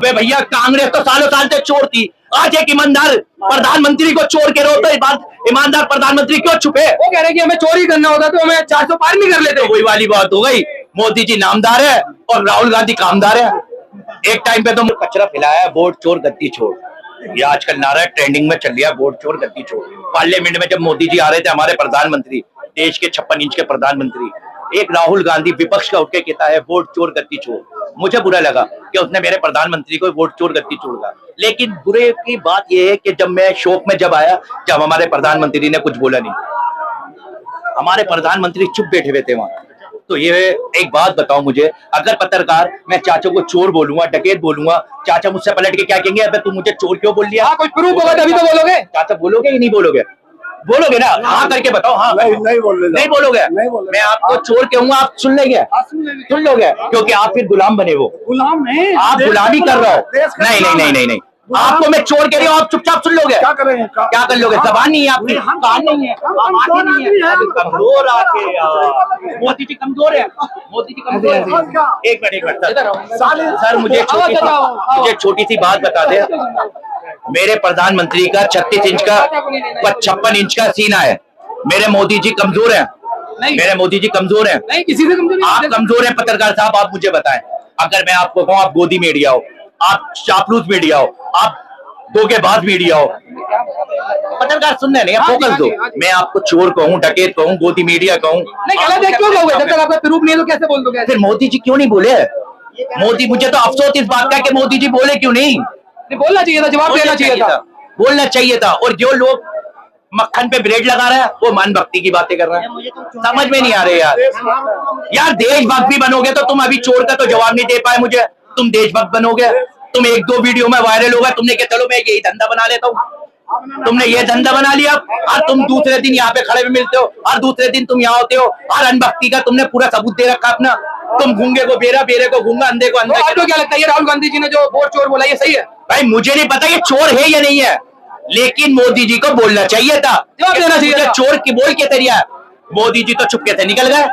वे भैया कांग्रेस तो सालों साल से चोर थी, आज एक ईमानदार प्रधानमंत्री को चोर के रोते ईमानदार प्रधानमंत्री क्यों छुपे? वो कह रहे कि हमें चोरी करना होता तो हमें 400 पार नहीं कर लेते। वही वाली बात हो गई, मोदी जी नामदार है और राहुल गांधी कामदार है। एक टाइम पे तो कचरा फैलाया है, वोट चोर गद्दी चोर, ये आजकल नारा ट्रेंडिंग में चल रहा है, वोट चोर गद्दी चोर। पार्लियामेंट में जब मोदी जी आ रहे थे, हमारे प्रधानमंत्री, देश के 56 इंच के प्रधानमंत्री, एक राहुल गांधी विपक्ष का उठ के कहता है वोट चोर गद्दी चोर। मुझे बुरा लगा कि उसने मेरे प्रधानमंत्री को वोट चोर गद्दी चोर कहा, लेकिन बुरे की बात यह है कि जब मैं शोक में जब आया, जब हमारे प्रधानमंत्री ने कुछ बोला नहीं, हमारे प्रधानमंत्री चुप बैठे हुए थे वहां। तो ये एक बात बताओ मुझे, अगर पत्रकार मैं चाचा को चोर बोलूंगा, डकैत बोलूंगा, चाचा मुझसे पलट के क्या कहेंगे, अबे तू मुझे चोर क्यों बोल लिया? हाँ, कोई प्रूफ होगा तभी तो बोलोगे। चाचा बोलोगे कि नहीं बोलोगे? बोलोगे ना? हाँ करके बताओ। हाँ नहीं बोलोगे। मैं आपको चोर कहूंगा, आप सुन लेंगे? सुन लोगे, क्योंकि आप फिर गुलाम बने, वो गुलाम नहीं, आप गुलामी कर रहे हो। नहीं नहीं नहीं नहीं नहीं, आपको मैं चोर कह रही हूँ, आप चुपचाप सुन लोगे? क्या करेंगे? क्या कर लोगे? जबान नहीं है आपकी, कान नहीं है, कमजोर आके यार। मोदी जी कमजोर है, मोदी जी कमजोर है। एक मिनट सर, मुझे छोटी सी बात बता दे। मेरे प्रधानमंत्री का 36 इंच का 56 इंच का सीना है, मेरे मोदी जी कमजोर है? मेरे मोदी जी कमजोर है? नहीं, किसी से कमजोर नहीं। आप कमजोर है पत्रकार साहब, आप मुझे बताएं। अगर मैं आपको कहूँ आप गोदी मीडिया हो, आप चापलूस मीडिया हो, आप धोखेबाज मीडिया हो, पत्रकार सुनने नहीं, फोकस दो। मैं आपको चोर कहूँ, डकैत कहूँ, गोदी मीडिया कहूँ, नहीं गलत है, क्यों कहोगे? जब तक आपका प्रूफ नहीं है तो कैसे बोल दोगे? फिर मोदी जी क्यों नहीं बोले? मोदी, मुझे तो अफसोस इस बात का कि मोदी जी बोले क्यों नहीं? बोलना चाहिए था, जवाब देना चाहिए था, बोलना चाहिए था। और जो लोग मक्खन पे ब्रेड लगा रहा है वो मान भक्ति की बातें कर रहा है, समझ में नहीं आ रहे यार देशभक्त भी बनोगे तो तुम अभी चोर का तो जवाब नहीं दे पाए मुझे, तुम देशभक्त बनोगे, तुम एक दो वीडियो में वायरल होगा, तुमने कहा चलो मैं यही धंधा बना लेता हूँ, तुमने ये धंधा बना लिया और तुम दूसरे दिन यहाँ पे खड़े में मिलते हो और दूसरे दिन तुम यहाँ होते हो और अनभक्ति का तुमने पूरा सबूत दे रखा अपना। तुम गूंगे को बेरा, बेरे को गूंगा, अंधे को अंधा। आपको क्या लगता है राहुल गांधी जी ने जो वोट चोर बोला ये सही है? भाई मुझे नहीं पता ये चोर है या नहीं है, लेकिन मोदी जी को बोलना चाहिए था, जवाब देना चाहिए था। चोर की बोल के तरिया। मोदी जी तो चुपके से निकल गए,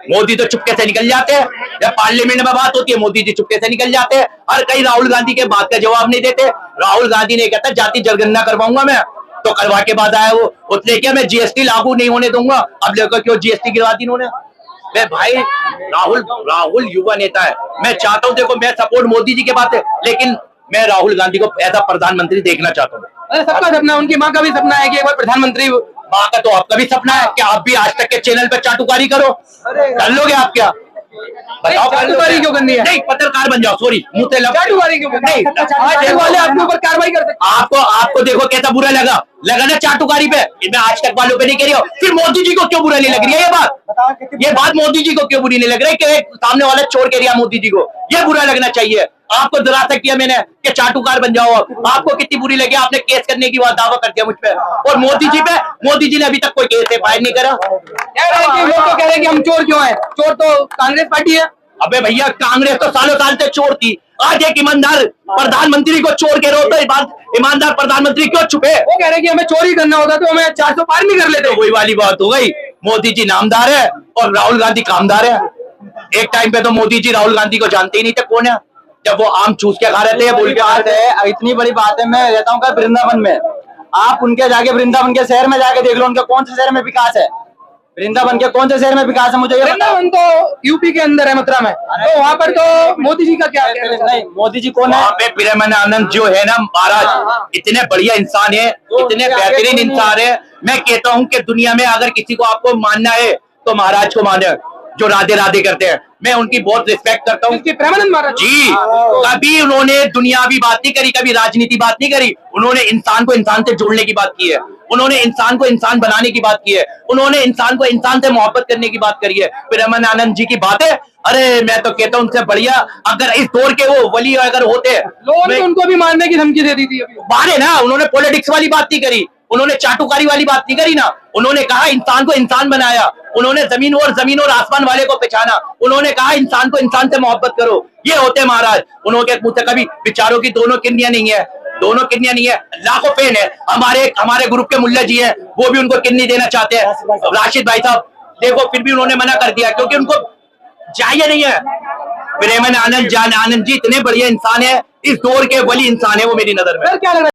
मोदी तो चुपके से निकल जाते हैं, जब पार्लियामेंट में बात होती है मोदी जी चुपके से निकल जाते हैं और कई राहुल गांधी के बात का जवाब नहीं देते। राहुल गांधी ने कहता जाति जनगणना करवाऊंगा मैं, तो करवा के बाद आया वो उसने क्या मैं जीएसटी लागू नहीं होने दूंगा, अब देखो क्यों जीएसटी गिरवा दी इन्होंने। मैं भाई राहुल युवा नेता है, मैं चाहता हूँ, देखो मैं सपोर्ट मोदी जी के बात है, लेकिन मैं राहुल गांधी को ऐसा प्रधानमंत्री देखना चाहता हूँ। सबका सपना, उनकी माँ का भी सपना है कि एक बार प्रधानमंत्री। माँ का तो आपका भी सपना है कि आप भी आज तक के चैनल पे चाटुकारी करो, कर लोगे आप? क्या बताओ, चाटुकारी क्यों करनी है? नहीं, पत्रकार बन जाओ, सॉरी मुंह से चाटुकारी क्यों करनी है? नहीं, वाले आपके ऊपर कार्रवाई कर सकते। आपको देखो कैसा बुरा लगा ना चाटुकारी पे, मैं आज तक वालों पे नहीं कह रही हूँ, फिर मोदी जी को क्यों बुरा नहीं लग रही है ये बात मोदी जी को क्यों बुरी नहीं लग रही कि सामने वाला चोर कह रहा मोदी जी को, ये बुरा लगना चाहिए। आपको दुरासा किया मैंने कि चाटुकार बन जाओ, आपको कितनी बुरी लगी, आपने केस करने की बात दावा कर दिया मुझ पे, और मोदी जी पे, मोदी जी ने अभी तक कोई केस फाइल नहीं करा। कह रहे हैं कि हम चोर क्यों हैं? चोर तो कांग्रेस पार्टी है। अबे भैया कांग्रेस तो सालों साल से चोर थी, आज एक ईमानदार प्रधानमंत्री को चोर के रोते ईमानदार प्रधानमंत्री क्यों छुपे? वो कह रहे हैं कि हमें चोरी करना होता तो हमें 400 पार नहीं कर लेते। वही वाली बात हो गई, मोदी जी नामदार है और राहुल गांधी कामदार है। एक टाइम पे तो मोदी जी राहुल गांधी को जानते ही नहीं थे कौन है, जब वो आम चूस के खा रहे थे। बोल के बात है, इतनी बड़ी बात है, मैं रहता हूँ वृंदावन में, आप उनके जाके वृंदावन के शहर में जाके देख लो, उनके कौन से शहर में विकास है, वृंदावन के कौन से शहर में विकास है मुझे ये वृंदावन तो यूपी के अंदर है, मथुरा में, तो वहाँ पर तो मोदी जी का क्या? नहीं, मोदी जी कौन है? वहाँ पे प्रेमानंद जो है ना महाराज, इतने बढ़िया इंसान है, इतने बेहतरीन इंसान है। मैं कहता हूँ कि दुनिया में अगर किसी को आपको मानना है तो महाराज को माने, जो राधे राधे करते हैं, मैं उनकी बहुत रिस्पेक्ट करता हूँ। प्रेमानंद महाराज जी, कभी उन्होंने दुनियावी बात नहीं करी, कभी राजनीति बात नहीं करी, उन्होंने इंसान को इंसान से जोड़ने की बात की है, उन्होंने इंसान को इंसान बनाने की बात की है, उन्होंने इंसान को इंसान से मोहब्बत करने की बात करी है। प्रेमानंद जी की बात है, अरे मैं तो कहता हूँ उनसे बढ़िया अगर इस दौर के वो वली अगर होते, लोगों ने उनको भी मारने की धमकी दे दी थी। मारे ना, उन्होंने पॉलिटिक्स वाली बात नहीं करी, उन्होंने चाटुकारी वाली बात नहीं करी ना, उन्होंने कहा इंसान को इंसान बनाया, उन्होंने जमीन और आसमान वाले को पहचाना, उन्होंने कहा इंसान को इंसान से मोहब्बत करो, ये होते महाराज। उन्होंने मुझ से कभी विचारों की दोनों किडनियां नहीं है, दोनों किडनियां नहीं है, लाखों फैन है, हमारे ग्रुप के मुल्ला जी हैं, वो भी उनको किडनी देना चाहते हैं, राशिद भाई साहब, देखो फिर भी उन्होंने मना कर दिया क्योंकि उनको चाहिए नहीं है। प्रेमानंद जी इतने बढ़िया इंसान है इस दौर के वली इंसान है वो मेरी नजर में। सर क्या लग रहा है